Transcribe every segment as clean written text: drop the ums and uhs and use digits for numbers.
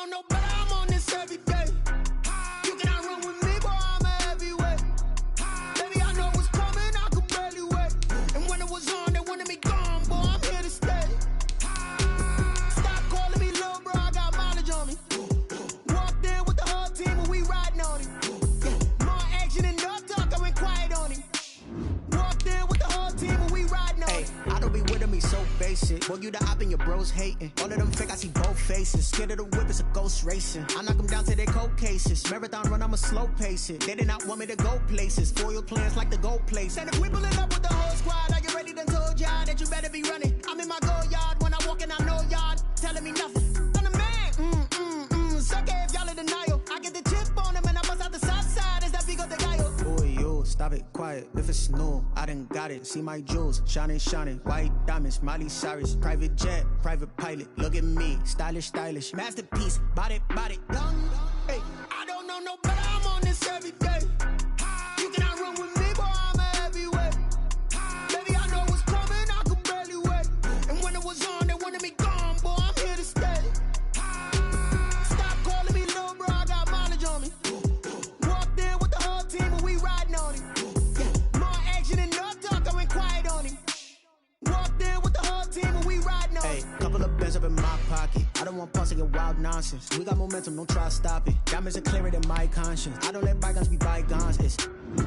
know no better, I'm on this every day. You cannot run with me, boy, I'm a heavyweight. Baby, I know what's coming, I could barely wait. And when it was on, they wanted me gone, boy, I'm here to stay. Stop calling me little bro, I got mileage on me. Walked in with the whole team and we riding on him. More action and no talk, I went quiet on him. Walked in with the whole team and we riding on him. I don't be with me so basic. Boy, you the op and your bros hating. All of them fake, I see both faces. Scared of the whip, it's a ghost racing. I knock them down to their cold cases. Marathon run, I'ma slow pace it. They did not want me to go places. Foil plans like the gold place. And if we pulling up with the whole squad, are you ready? Done told y'all that you better be running. I'm in my go yard. When I walk in, I know y'all telling me nothing. I'm the man. Suck it if y'all in denial. I get the chip on him and I bust out the south side. Is that Vigo de Gallo? Boy, yo, stop it, quiet. If it's new, I done got it. See my jewels, shining, shining. White diamonds, Miley Cyrus. Private jet, private pilot. Look at me, stylish, stylish. Masterpiece, body, young. Hey, I don't know no better, I'm on this every day. You cannot run with me, boy, I'm a heavyweight. Baby, I know what's coming, I could barely wait. And when it was on, they wanted me gone, boy, I'm here to stay. Stop calling me little bro, I got mileage on me. Walked in with the whole team and we riding on him. More action and no talk, I went quiet on him. Walked in with the whole team and we riding on him. Couple of bands up in my pocket. I don't want pause to get wild nonsense. We got momentum, don't try to stop it. Diamonds are clearer than my conscience. I don't let bygones be bygones.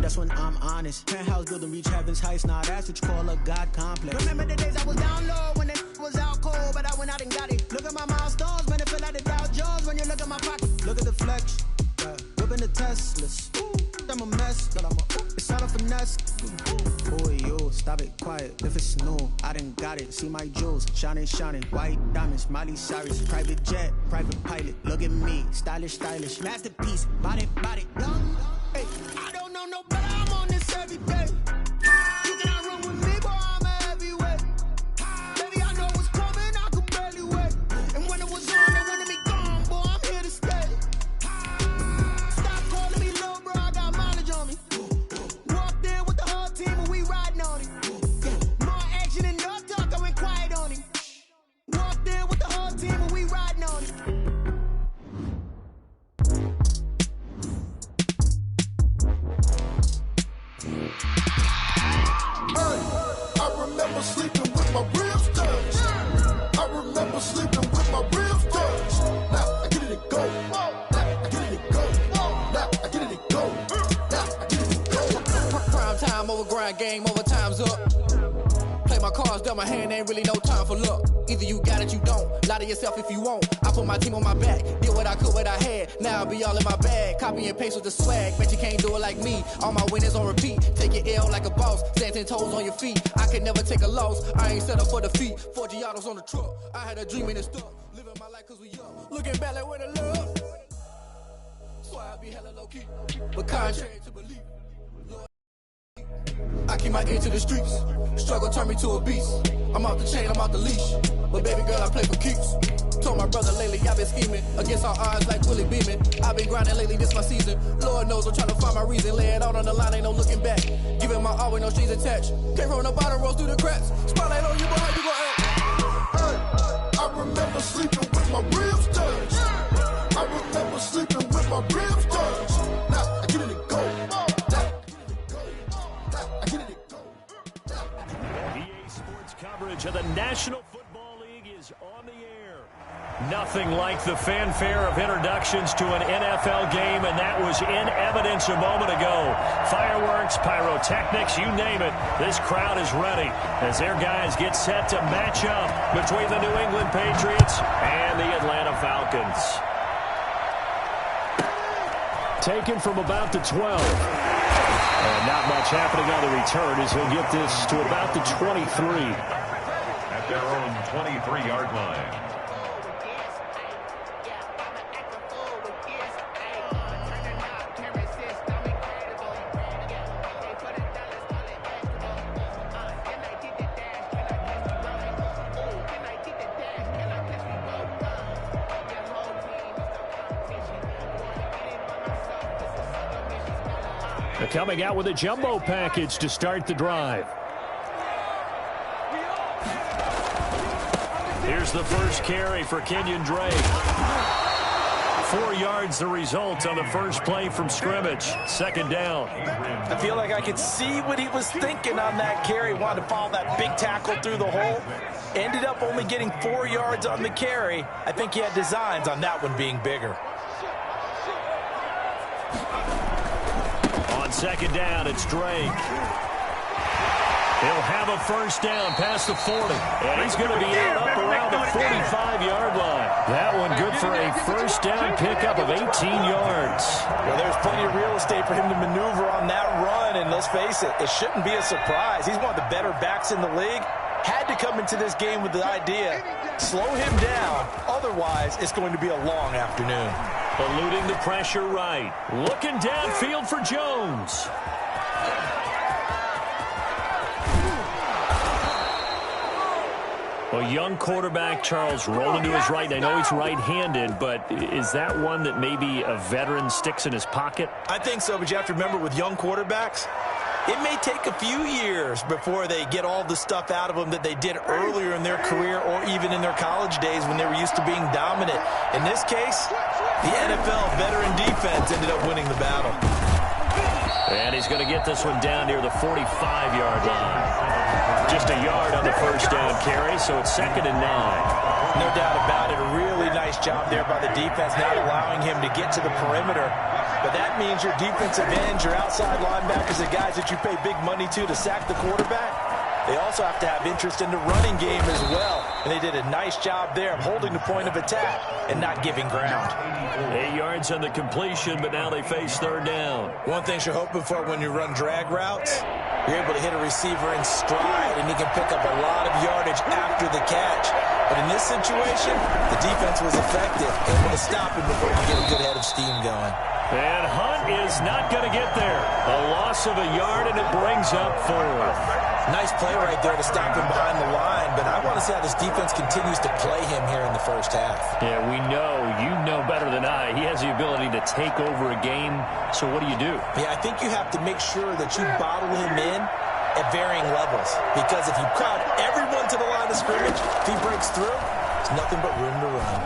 That's when I'm honest. Penthouse building, reach heaven's heights. Nah, that's what you call a God complex. Remember the days I was down low when it was out cold, but I went out and got it. Look at my milestones, man, it feel like the Dow Jones when you look at my pocket. Look at the flex, whipping the Teslas. I'm a mess, but it's all a finesse. Boy, yo, stop it, quiet. If it's new, I done got it. See my jewels, shining, shining. White diamonds, Miley Cyrus. Private jet, private pilot. Look at me, stylish, stylish. Masterpiece, body, young. Hey, I don't know no better, I'm on this every day. You cannot run with me, boy, I'm a heavyweight. Baby, I know what's coming, I could barely wait. And when it was on, they wanted me gone, boy, I'm here to stay. Stop calling me little bro, I got mileage on me. Walked in with the whole team and we riding on him. More action and no talk, I went quiet on him. Walked in with the whole team and we riding on him. I remember sleeping with my ribs touched. I remember sleeping with my ribs touched. Now I get it and go. Now I get it and go. Now I get it and go. Now I get it and go. Prime time over grind game, overtime's up. Play my cards, dealt my hand, ain't really no time for luck. Either you got it, you don't. Lie to yourself if you won't. I put my team on my back, did what I could, what I had. Now I'll be all in my bag. Copy and paste with the swag. Bet you can't do it like me. All my winners on repeat. Take your L like a boss. Stand 10 toes on your feet. I can never take a loss. I ain't set up for defeat. 4 Giottos on the truck. I had a dream and it's stuck. Living my life cause we young. Looking back like where the love. So I be hella low key. But contrary to belief. I keep my ear to the streets. Struggle turned me to a beast. I'm out the chain, I'm out the leash. But baby girl, I play for keeps. Told my brother lately, I've been scheming against all odds like Willie Beeman. I've been grinding lately, this my season. Lord knows I'm trying to find my reason. Lay it out on the line, ain't no looking back. Giving my all with no strings attached. Came from the bottom, rose through the cracks. Spotlight on you, boy, how you gon' act? Hey, I remember sleeping with my ribs touched. I remember sleeping with my ribs touched. Now I get it and go. Coverage of the National Football League is on the air. Nothing like the fanfare of introductions to an NFL game, and that was in evidence a moment ago. Fireworks, pyrotechnics, you name it. This crowd is ready as their guys get set to match up between the New England Patriots and the Atlanta Falcons. Taken from about the 12. And not much happening on the return as he'll get this to about the 23. At their own 23-yard line. They're coming out with a jumbo package to start the drive. Here's the first carry for Kenyon Drake. 4 yards the result on the first play from scrimmage. Second down. I feel like I could see what he was thinking on that carry. Wanted to follow that big tackle through the hole. Ended up only getting 4 yards on the carry. I think he had designs on that one being bigger. On second down, it's Drake. He'll have a first down past the 40. And he's going to be out up around the 45-yard line. That one good for a first down pickup of 18 yards. Well, there's plenty of real estate for him to maneuver on that run. And let's face it, it shouldn't be a surprise. He's one of the better backs in the league. Had to come into this game with the idea, slow him down. Otherwise, it's going to be a long afternoon. Eluding the pressure right. Looking downfield for Jones. A young quarterback, Charles, rolling to his right. I know he's right-handed, but is that one that maybe a veteran sticks in his pocket? I think so, but you have to remember with young quarterbacks, it may take a few years before they get all the stuff out of them that they did earlier in their career or even in their college days when they were used to being dominant. In this case, the NFL veteran defense ended up winning the battle. And he's going to get this one down near the 45-yard line. Just a yard on the first down carry, so it's 2nd and 9. No doubt about it. A really nice job there by the defense, not allowing him to get to the perimeter. But that means your defensive ends, your outside linebackers, the guys that you pay big money to sack the quarterback, they also have to have interest in the running game as well. And they did a nice job there of holding the point of attack and not giving ground. 8 yards on the completion, but now they face third down. One thing you're hoping for when you run drag routes, you're able to hit a receiver in stride, and he can pick up a lot of yardage after the catch. But in this situation, the defense was effective, able to stop him before he could get a good head of steam going. And Hunt is not going to get there. A loss of a yard, and it brings up 4th. Nice play right there to stop him behind the line, but I want to see how this defense continues to play him here in the first half. Yeah, we know. You know better than I. He has the ability to take over a game, so what do you do? Yeah, I think you have to make sure that you bottle him in at varying levels, because if you crowd everyone to the line of scrimmage, if he breaks through, there's nothing but room to run.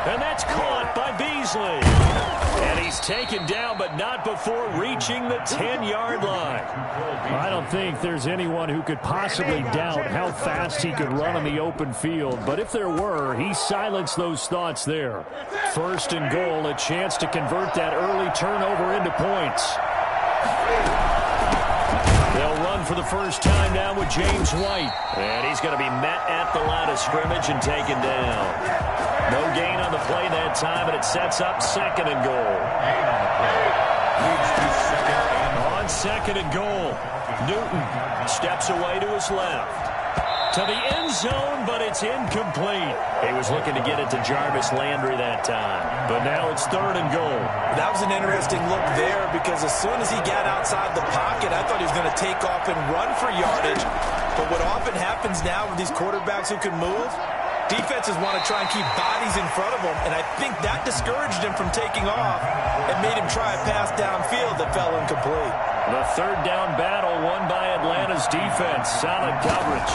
And that's caught by Beasley. And he's taken down, but not before reaching the 10-yard line. I don't think there's anyone who could possibly doubt how fast he could run on the open field. But if there were, he silenced those thoughts there. 1st and goal, a chance to convert that early turnover into points. They'll run for the first time now with James White. And he's going to be met at the line of scrimmage and taken down. No gain on the play that time, and it sets up 2nd and goal. On 2nd and goal, Newton steps away to his left. To the end zone, but it's incomplete. He was looking to get it to Jarvis Landry that time. But now it's 3rd and goal. That was an interesting look there, because as soon as he got outside the pocket, I thought he was going to take off and run for yardage. But what often happens now with these quarterbacks who can move, defenses want to try and keep bodies in front of them, and I think that discouraged him from taking off and made him try a pass downfield that fell incomplete. The 3rd down battle won by Atlanta's defense. Solid coverage.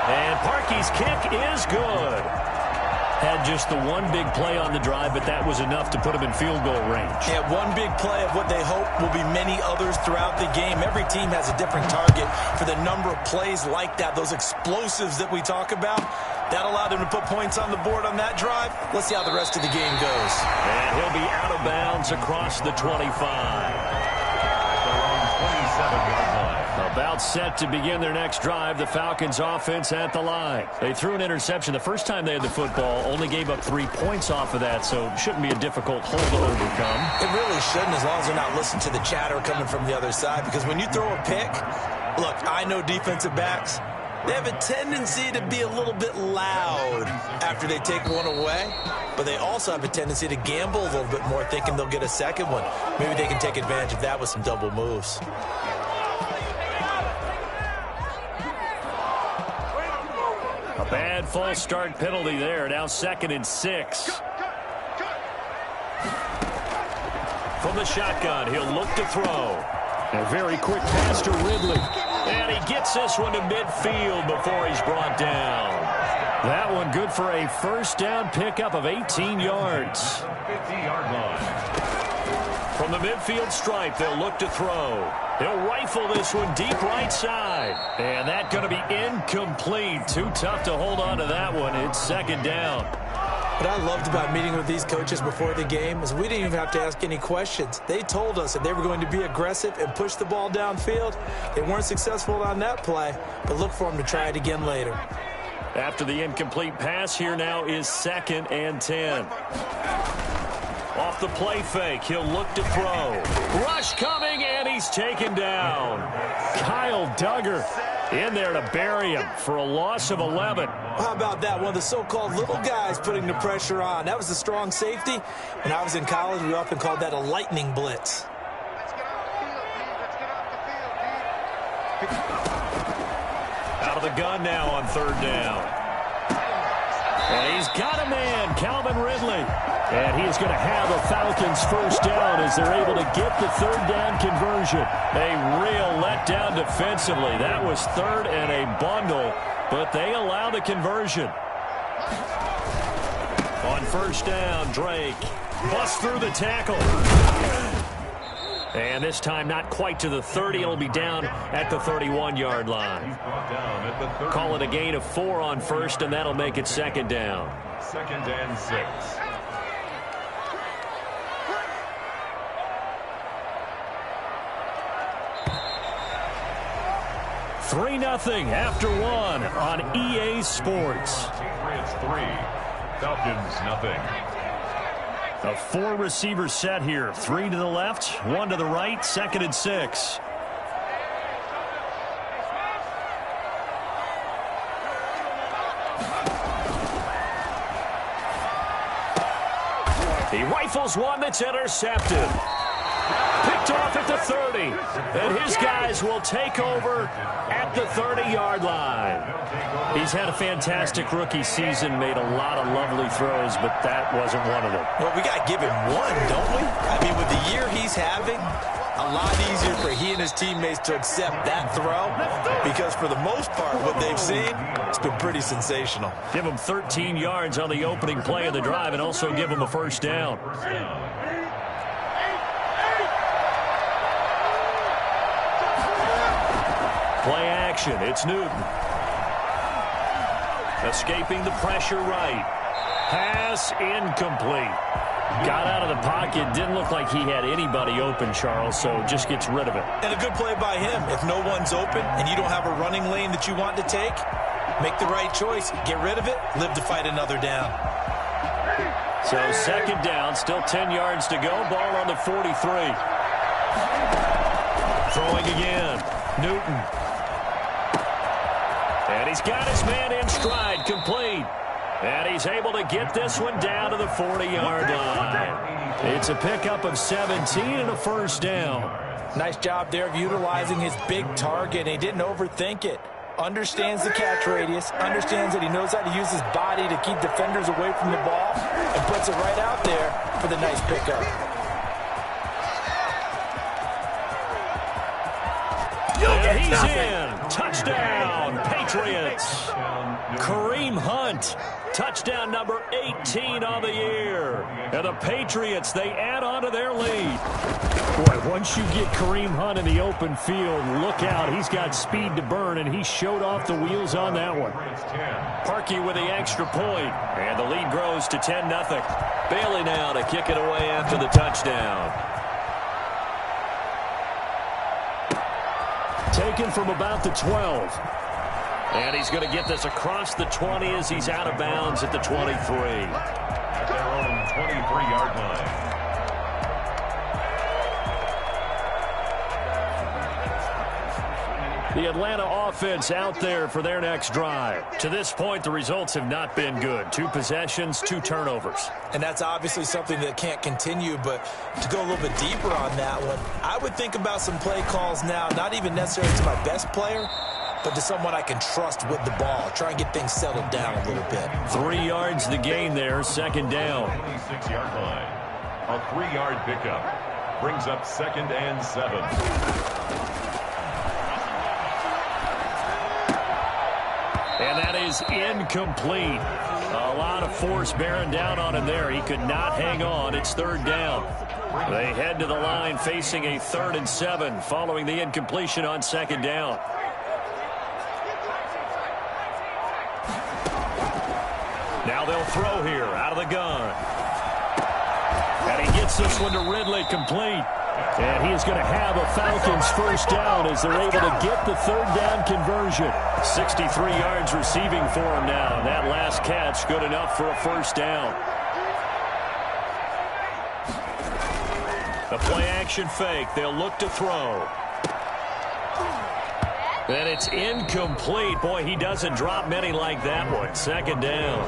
And Parkey's kick is good. Had just the one big play on the drive, but that was enough to put him in field goal range. Yeah, one big play of what they hope will be many others throughout the game. Every team has a different target for the number of plays like that, those explosives that we talk about. That allowed him to put points on the board on that drive. Let's see how the rest of the game goes. And he'll be out of bounds across the 25. About set to begin their next drive. The Falcons offense at the line. They threw an interception the first time they had the football. Only gave up 3 points off of that, so shouldn't be a difficult hole to overcome. It really shouldn't, as long as they're not listening to the chatter coming from the other side. Because when you throw a pick, look, I know defensive backs, they have a tendency to be a little bit loud after they take one away, but they also have a tendency to gamble a little bit more, thinking they'll get a second one. Maybe they can take advantage of that with some double moves. A bad false start penalty there. Now 2nd and 6. From the shotgun, he'll look to throw. A very quick pass to Ridley. And he gets this one to midfield before he's brought down. That one good for a first down pickup of 18 yards. 50-yard line. From the midfield stripe, they'll look to throw. They'll rifle this one deep right side. And that's going to be incomplete. Too tough to hold on to that one. It's second down. What I loved about meeting with these coaches before the game is we didn't even have to ask any questions. They told us that they were going to be aggressive and push the ball downfield. They weren't successful on that play, but look for them to try it again later. After the incomplete pass, here now is 2nd and 10. Off the play fake, he'll look to throw. Rush coming, and he's taken down. Kyle Duggar in there to bury him for a loss of 11. How about that? One of the so-called little guys putting the pressure on. That was the strong safety. When I was in college, we often called that a lightning blitz. Out of the gun now on 3rd down. And he's got a man, Calvin Ridley. And he is going to have the Falcons first down as they're able to get the 3rd down conversion. A real letdown defensively. That was 3rd and a bundle, but they allow the conversion. On 1st down, Drake busts through the tackle. And this time not quite to the 30. It'll be down at the 31-yard line. Call it a gain of 4 on 1st, and that'll make it 2nd down. 2nd and 6. 3-0 after 1 on EA Sports. Patriots 3, Falcons 0. A 4-receiver set here. 3 to the left, 1 to the right, 2nd and 6. He rifles one that's intercepted. Picked off at the 30. And his guys will take over at the 30-yard line. He's had a fantastic rookie season, made a lot of lovely throws, but that wasn't one of them. Well, we got to give him one, don't we? I mean, with the year he's having, a lot easier for he and his teammates to accept that throw because for the most part, what they've seen, it's been pretty sensational. Give him 13 yards on the opening play of the drive and also give him a first down. Play action. It's Newton. Escaping the pressure right. Pass incomplete. Got out of the pocket. Didn't look like he had anybody open, Charles, so just gets rid of it. And a good play by him. If no one's open and you don't have a running lane that you want to take, make the right choice. Get rid of it. Live to fight another down. So 2nd down. Still 10 yards to go. Ball on the 43. Throwing again. Newton. And he's got his man in stride, complete. And he's able to get this one down to the 40-yard line. It's a pickup of 17 and a first down. Nice job there of utilizing his big target. He didn't overthink it. Understands the catch radius, understands that he knows how to use his body to keep defenders away from the ball, and puts it right out there for the nice pickup. And he's in. Touchdown, Patriots. Kareem Hunt, touchdown number 18 on the year. And the Patriots, they add on to their lead. Boy, once you get Kareem Hunt in the open field, look out. He's got speed to burn, and he showed off the wheels on that one. Parkey with the extra point, and the lead grows to 10-0. Bailey now to kick it away after the touchdown. Taken from about the 12. And he's going to get this across the 20 as he's out of bounds at the 23. At their own 23-yard line. The Atlanta offense out there for their next drive. To this point, the results have not been good. 2 possessions, 2 turnovers. And that's obviously something that can't continue, but to go a little bit deeper on that one, I would think about some play calls now, not even necessarily to my best player, but to someone I can trust with the ball. Try and get things settled down a little bit. 3 yards the gain there, 2nd down. 26-yard line. A 3-yard pickup. Brings up 2nd and 7. And that is incomplete. A lot of force bearing down on him there. He could not hang on. It's third down. They head to the line facing a 3rd and 7 following the incompletion on second down. Now they'll throw here out of the gun. And he gets this one to Ridley complete. And he is going to have a Falcons first down as they're able to get the 3rd down conversion. 63 yards receiving for him now. And that last catch good enough for a first down. The play action fake. They'll look to throw. And it's incomplete. Boy, he doesn't drop many like that one. Second down.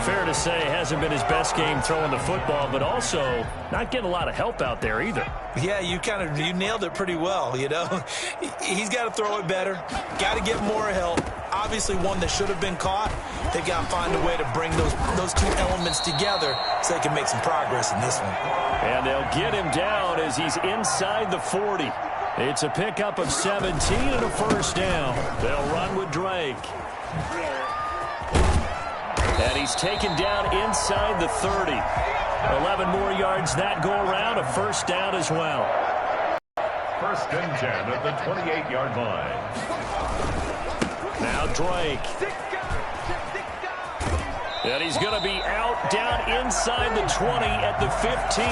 Fair to say, hasn't been his best game throwing the football, but also not getting a lot of help out there either. Yeah, you nailed it pretty well, you know. He's got to throw it better. Got to get more help. Obviously one that should have been caught. They got to find a way to bring those two elements together so they can make some progress in this one. And they'll get him down as he's inside the 40. It's a pickup of 17 and a first down. They'll run with Drake. And he's taken down inside the 30. 11 more yards that go around, a first down as well. 1st and 10 at the 28-yard line. Now Drake. And he's going to be out down inside the 20 at the 15.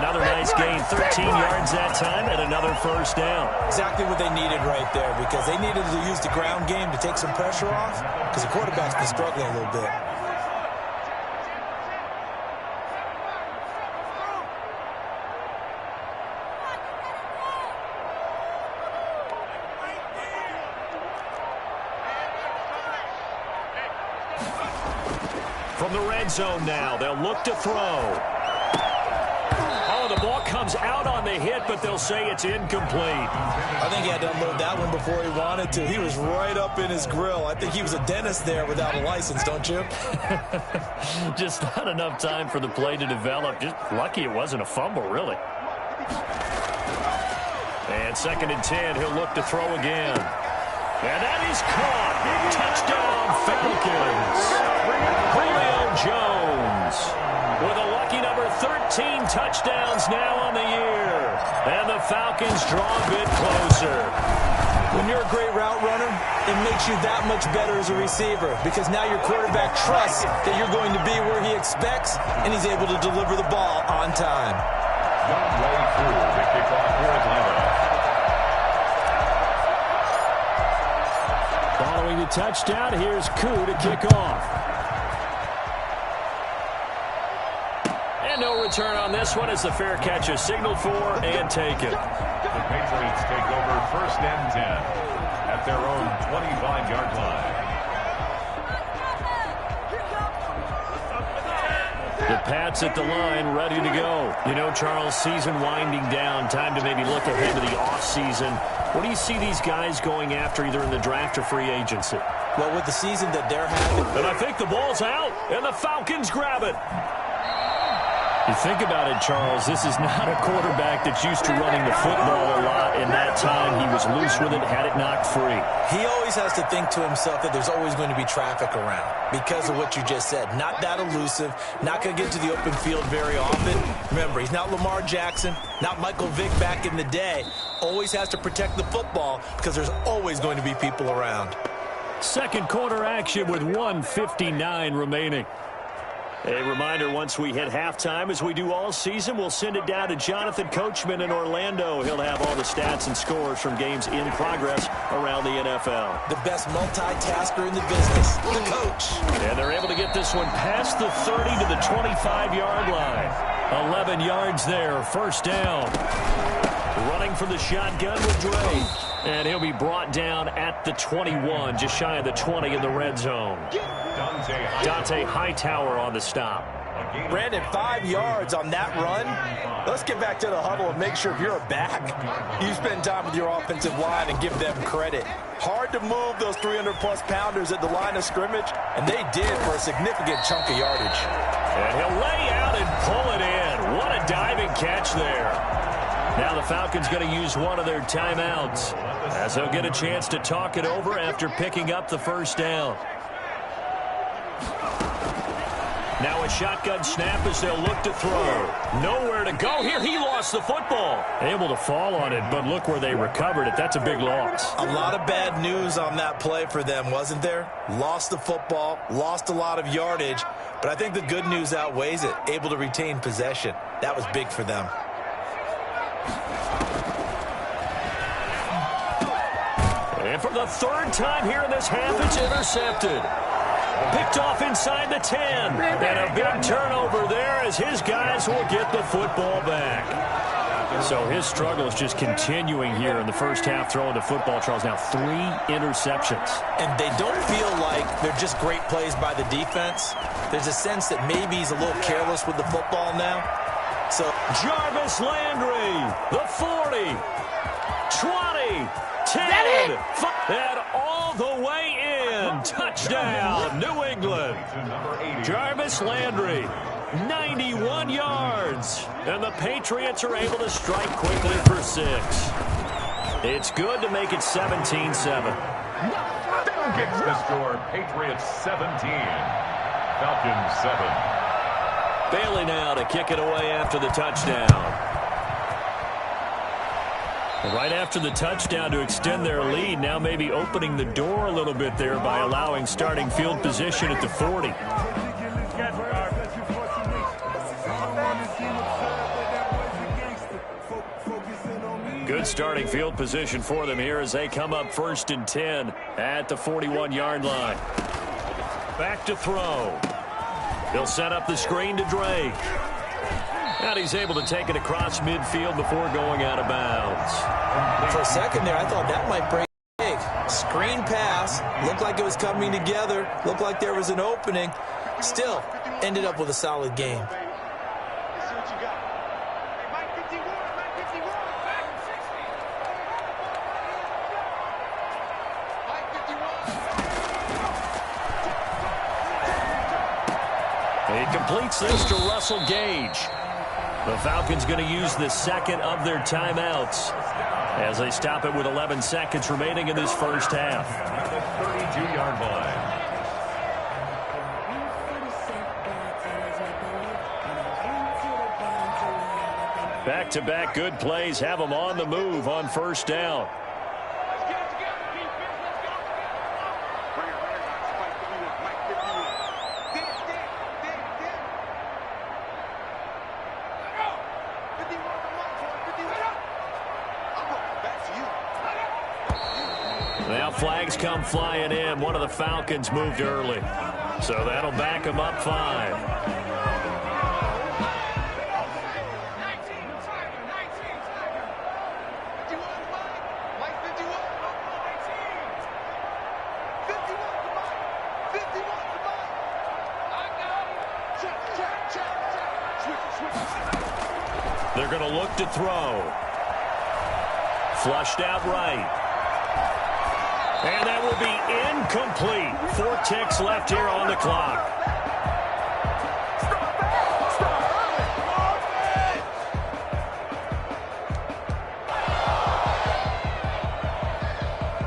Another nice gain, 13 yards that time, and another first down. Exactly what they needed right there, because they needed to use the ground game to take some pressure off, because the quarterback's been struggling a little bit. From the red zone now, they'll look to throw. Oh, the ball comes out on the hit, but they'll say it's incomplete. I think he had to unload that one before he wanted to. He was right up in his grill. I think he was a dentist there without a license, don't you? Just not enough time for the play to develop. Just lucky it wasn't a fumble, really. And 2nd and 10, he'll look to throw again. And that is caught. Touchdown, Falcons. Julio Jones with a lucky number 13 touchdowns now on the year. And the Falcons draw a bit closer. When you're a great route runner, it makes you that much better as a receiver, because now your quarterback trusts that you're going to be where he expects, and he's able to deliver the ball on time. One way through the kickoff for Atlanta. Following the touchdown, here's Koo to kick off. And no return on this one as the fair catch is signaled for and taken. The Patriots take over 1st and 10 at their own 25-yard line. The Pats at the line, ready to go. You know, Charles, season winding down, time to maybe look ahead to the offseason. What do you see these guys going after either in the draft or free agency? Well, with the season that they're having. And I think the ball's out, and the Falcons grab it. You think about it, Charles, this is not a quarterback that's used to running the football a lot. In that time, he was loose with it, had it knocked free. He always has to think to himself that there's always going to be traffic around because of what you just said. Not that elusive, not going to get to the open field very often. Remember, he's not Lamar Jackson, not Michael Vick back in the day. Always has to protect the football because there's always going to be people around. Second quarter action with 1:59 remaining. A reminder, once we hit halftime, as we do all season, we'll send it down to Jonathan Coachman in Orlando. He'll have all the stats and scores from games in progress around the NFL. The best multitasker in the business, the coach. And they're able to get this one past the 30 to the 25-yard line. 11 yards there, first down. Running from the shotgun with Drake. And he'll be brought down at the 21, just shy of the 20 in the red zone. Dante Hightower on the stop. Brandon, 5 yards on that run. Let's get back to the huddle and make sure if you're a back, you spend time with your offensive line and give them credit. Hard to move those 300-plus pounders at the line of scrimmage, and they did for a significant chunk of yardage. And he'll lay out and pull it in. What a diving catch there. Now the Falcons going to use one of their timeouts as they'll get a chance to talk it over after picking up the first down. Now a shotgun snap as they'll look to throw. Nowhere to go here. He lost the football. Able to fall on it, but look where they recovered it. That's a big loss. A lot of bad news on that play for them, wasn't there? Lost the football, lost a lot of yardage, but I think the good news outweighs it. Able to retain possession. That was big for them. And for the third time here in this half, it's intercepted. Picked off inside the 10. And a big turnover there as his guys will get the football back. So his struggle is just continuing here in the first half, throwing the football. Charles, now 3 interceptions. And they don't feel like they're just great plays by the defense. There's a sense that maybe he's a little careless with the football now. So Jarvis Landry, the 40, 20, 10, and all the way in. Touchdown, New England. Jarvis Landry, 91 yards. And the Patriots are able to strike quickly for 6. It's good to make it 17-7. Gets the score, Patriots 17, Falcons 7. Bailey now to kick it away after the touchdown. Right after the touchdown to extend their lead, now maybe opening the door a little bit there by allowing starting field position at the 40. Good starting field position for them here as they come up 1st and 10 at the 41-yard line. Back to throw. They'll set up the screen to Drake. And he's able to take it across midfield before going out of bounds. For a second there, I thought that might break the leg. Screen pass. Looked like it was coming together. Looked like there was an opening. Still, ended up with a solid game. He completes this to Russell Gage. The Falcons going to use the second of their timeouts as they stop it with 11 seconds remaining in this first half. 32-yard line. Back-to-back good plays have them on the move on first down. Now flags come flying in. One of the Falcons moved early. So that'll back them up 5. They're going to look to throw. Flushed out right. And that will be incomplete. 4 ticks left here on the clock.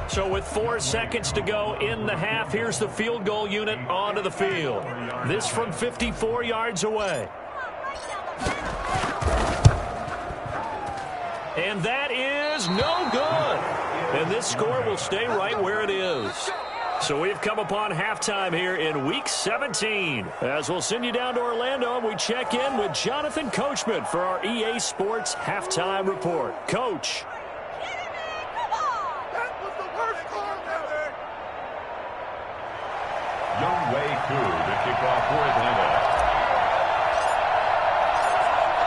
So with 4 seconds to go in the half, here's the field goal unit onto the field. This from 54 yards away. And that is no good. And this score will stay right where it is. So we've come upon halftime here in Week 17. As we'll send you down to Orlando, and we check in with Jonathan Coachman for our EA Sports Halftime Report. Coach. Younghoe Koo to kick off for Atlanta.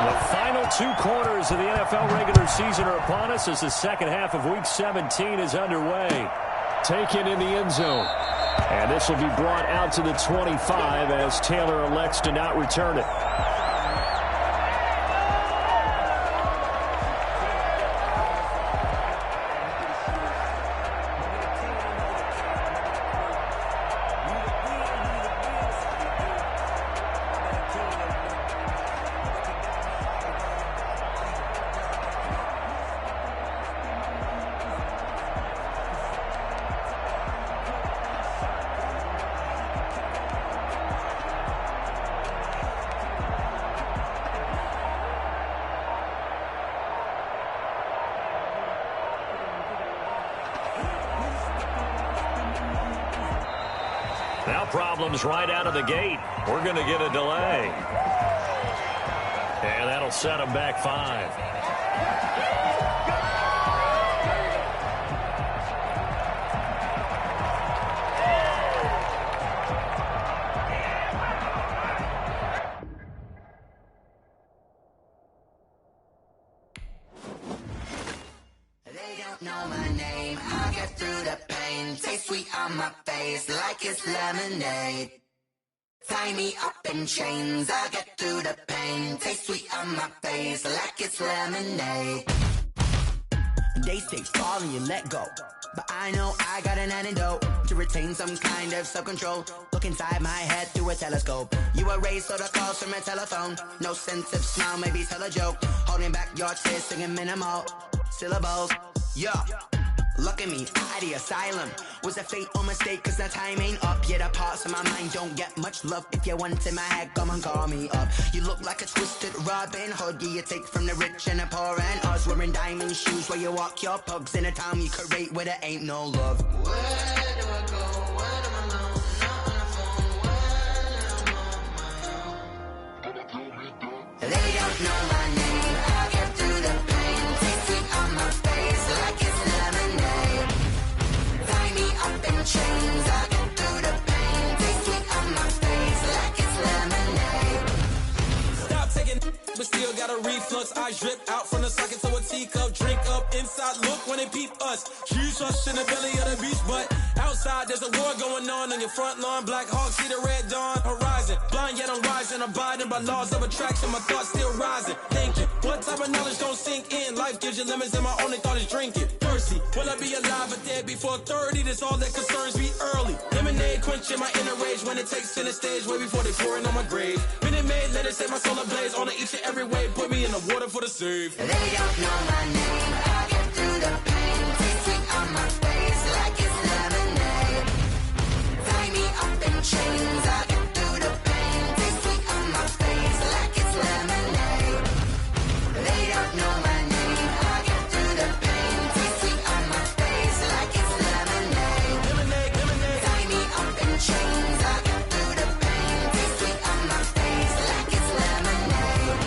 The final 2 quarters of the NFL regular season are upon us as the second half of Week 17 is underway. Taken in the end zone. And this will be brought out to the 25 as Taylor elects to not return it. Now problems right out of the gate. We're going to get a delay. And that'll set them back 5. Know my name, I'll get through the pain. Taste sweet on my face like it's lemonade. Tie me up in chains, I'll get through the pain. Taste sweet on my face like it's lemonade. They say fall and you let go, but I know I got an antidote to retain some kind of self-control. Look inside my head through a telescope. You erase all the calls from a telephone. No sense of smile, maybe tell a joke. Holding back your tears, singing minimal syllables. Yeah, look at me, out of the asylum. Was a fate or mistake, cause the time ain't up. Yet the parts of my mind don't get much love. If you want in my head, come and call me up. You look like a twisted Robin Hood. You take from the rich and the poor and us. Wearing diamond shoes where you walk your pugs in a town you create where there ain't no love. Where do I go? Where do I know? Not on my own. They don't know my name. I'll get through the pain. Taste sweet on my face like it's lemonade. Tie me up in chains. I'll get through the pain. Taste sweet on my face like it's lemonade. Stop taking, but still got a reflux. I drip out from the socket to a teacup. Drink up inside, look when they peep us. Huge rush in the belly of the beach, but outside there's a war going on your front lawn. Black Hawk see the red dawn horizon. Blind yet I'm rising, abiding by laws of attraction. My thoughts still rising. Thinking, what type of knowledge don't sink in? Life gives you lemons and my only thought is drinking. Thirsty, will I be alive or dead before 30? That's all that concerns me early. Lemonade quenching my inner rage when it takes center stage way before they pour it on my grave. Minute Maid, let it set my soul ablaze. On each and every way, put me in the water for the save. They don't know my name. I'll get through the pain. Taste sweet on my face like it's lemonade. Tie me up in chains. I'll get through the pain. Taste sweet on my face like it's lemonade. They don't know my name. I'll get through the pain. Taste sweet on my face like it's lemonade. Tie me up in chains. I'll get through the pain. Taste sweet on my face like it's lemonade.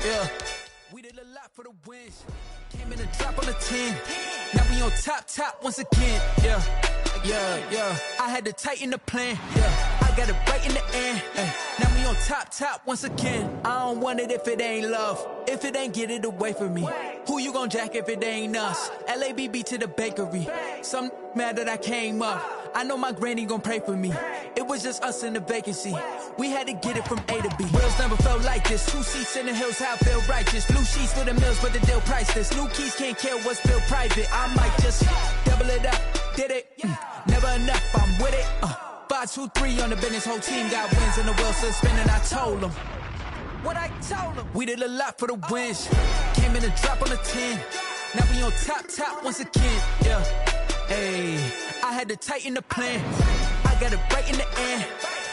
Yeah, we did a lot for the wins. Came in a drop on the 10. Now we on top once again. Yeah. I had to tighten the plan. Yeah, I got it right in the end. Now we on top once again. I don't want it if it ain't love. If it ain't, get it away from me. Who you gon' jack if it ain't us? LABB to the bakery. Some mad that I came up. I know my granny gon' pray for me. It was just us in the vacancy. We had to get it from A to B. Wheels never felt like this. 2 seats in the hills, how I feel righteous. Blue sheets for the mills, but the deal priceless. New keys can't kill what's still private. I might just double it up. Did it? Never enough, I'm with it. 5, 2, 3 on the business. Whole team got wins and the wheels still spinning. I told them what I told them. We did a lot for the wins. Came in a drop on the 10. Now we on top once again. Yeah. Hey, I had to tighten the plan. I got it right in the end.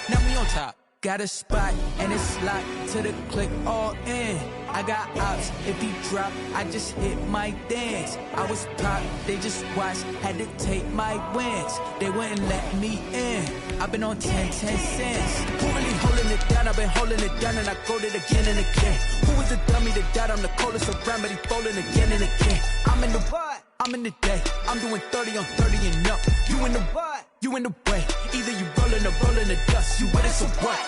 Now we on top. Got a spot and it's locked to the click all in. I got ops, if he drop, I just hit my dance. I was pop, they just watched, had to take my wins. They wouldn't let me in. I've been on 10 cents. Who really holding it down? I've been holding it down and I go it again and again. Who was the dummy that died? I'm the coldest around, but he folding again and again. I'm in the what? I'm in the day. I'm doing 30 on 30 and up. You in the what? You in the way. Either you rolling or rolling the dust. You with it, so what?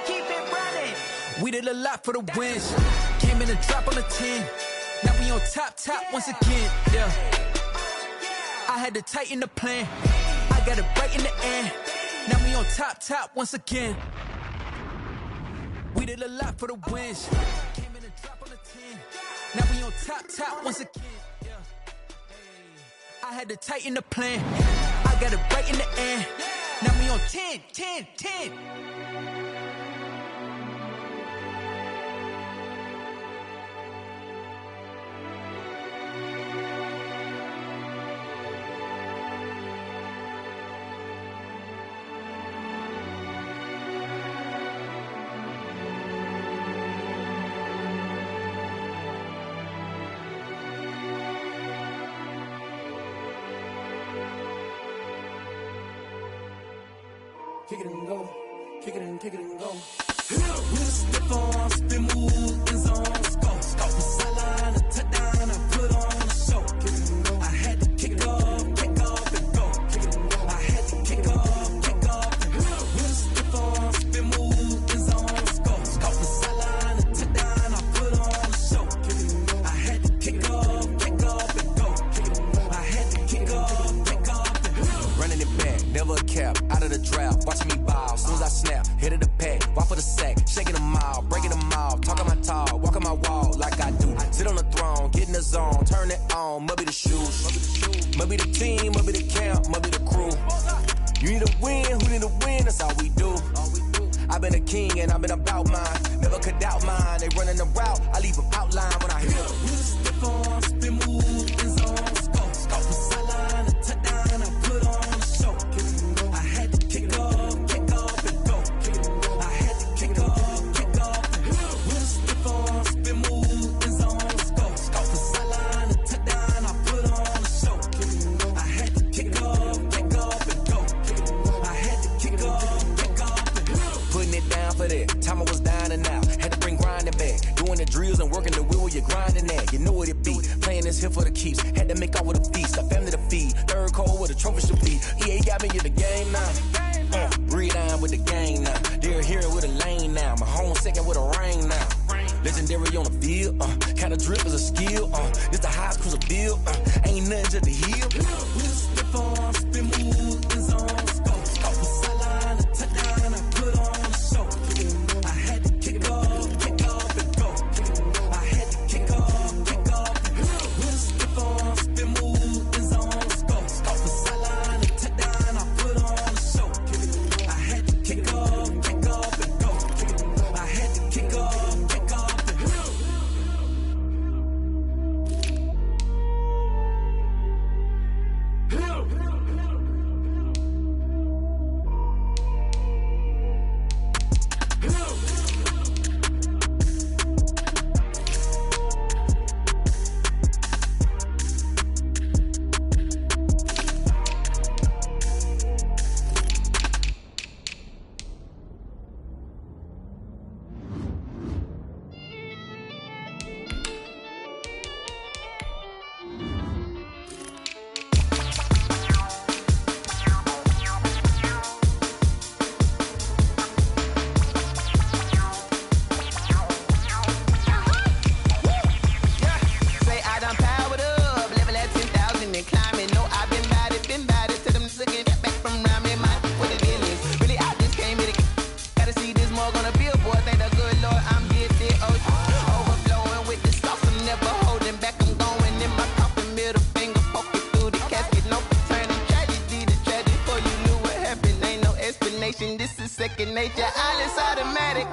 Keep it running. We did a lot for the wins. Came in a drop on the 10. Now we on top once again, yeah. I had to tighten the plan. I got it right in the end. Now we on top once again. We did a lot for the wins. Came in and dropped on the 10. Now we on top once again, yeah. Hey. I had to tighten the plan. I got it right in the end. Now we on 10. Kick it and go, kick it and go. With a stiff arm, spin move, in zone, scope. From sideline to touchdown, I put on a show. I had to kick off and go. I had to kick off and go. With a stiff arm, spin move, in zone, scope. From sideline to touchdown, I put on a show. I had to kick off and go. I had to kick off and go. Running it back, never a cap, out of the draft, watching me ball, soon as I snap, hit of the pack, walk for the sack, shaking them all, breaking them all, talking my talk, walking my wall like I do, sit on the throne, get in the zone, turn it on, must be the shoes, must be the team, must be the camp, must be the crew, you need a win, who need a win, that's all we do, I've been a king and I've been about mine, never could doubt mine, they running the route, I leave them outline when I hit them. With a stiff arm, spin move, in zone, scope from sideline to touchdown, I put on a show. I had to kick off and go. I had to kick off and go. With a stiff arm, spin move, in zone, scope from sideline to touchdown, I put on a show. I had to kick off and go. I had to kick off and go. Putting it down for that, time I was down and out, had to bring grinding back, doing the drills and working the wheel where you're grinding at, you know what it be, playing this here for the keeps, had to make off with a feast, a family to feed, third cold with a trophy should be, EA got me in the game now, breathe on with the game now, they're here with a lane now, my home second with a ring now, legendary on the field, kinda drip is a skill, this the highest cruiser bill, ain't nothing just the heel. With a stiff arm, spin move, in zone, scope from sideline to touchdown, I put on a show. I had to kick off and go. I had to kick off and go. With a stiff arm, spin move, in zone, scope from sideline to touchdown, I put on a show. I had to kick off and go. I had to kick off and go. This is second nature, all is automatic.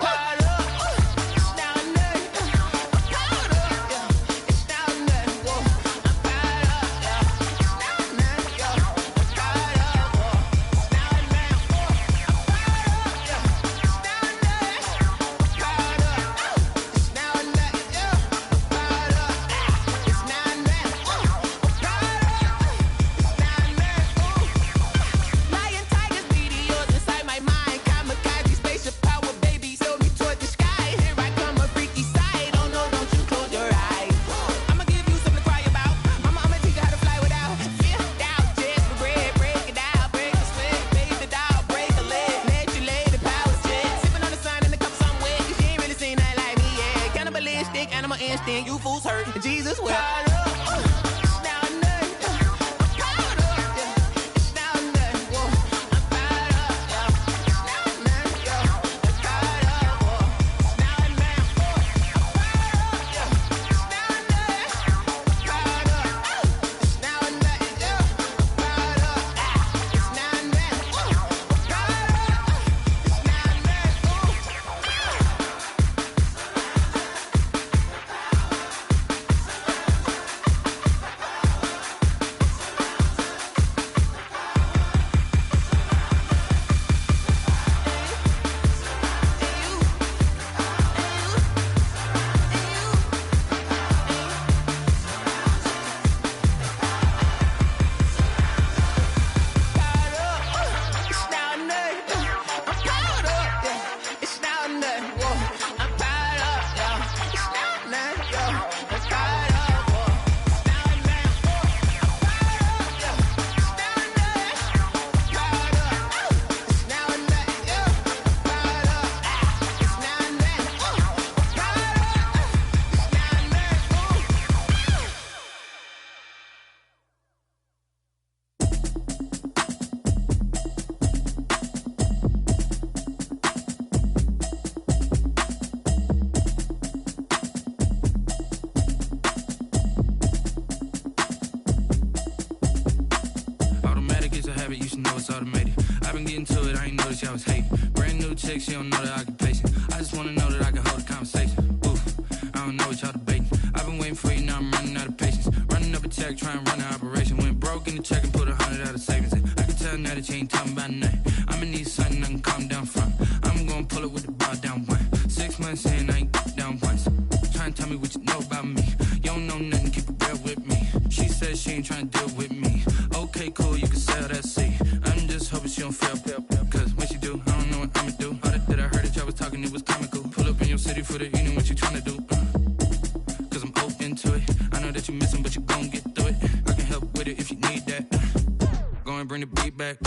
Lion tigers, meteors inside my mind. Kamikaze spaceship handstand, you fools hurt. Jesus wept. I was hating. Brand new chick, she don't know the occupation. I just wanna know that I can hold a conversation. Oof, I don't know what y'all debating. I've been waiting for you, now I'm running out of patience. Running up a check, trying to run an operation. Went broke in the check and put 100 out of savings in. I can tell now that you ain't talking about nothing. I'ma need something I can calm down from. I'm gonna pull it with the bar down one. 6 months in, I ain't down once. Trying to tell me what you know about me. You don't know nothing, keep it real with me. She says she ain't trying to deal with me. Okay, cool, you can sell that seat. I'm just hoping she don't fail. Cause when she do, I don't know what I'ma do. All that I heard that y'all was talking, it was comical. Pull up in your city for the evening, what you trying to do? Cause I'm open to it. I know that you missing, but you gon' get through it. I can help with it if you need that. Go and bring the beat back.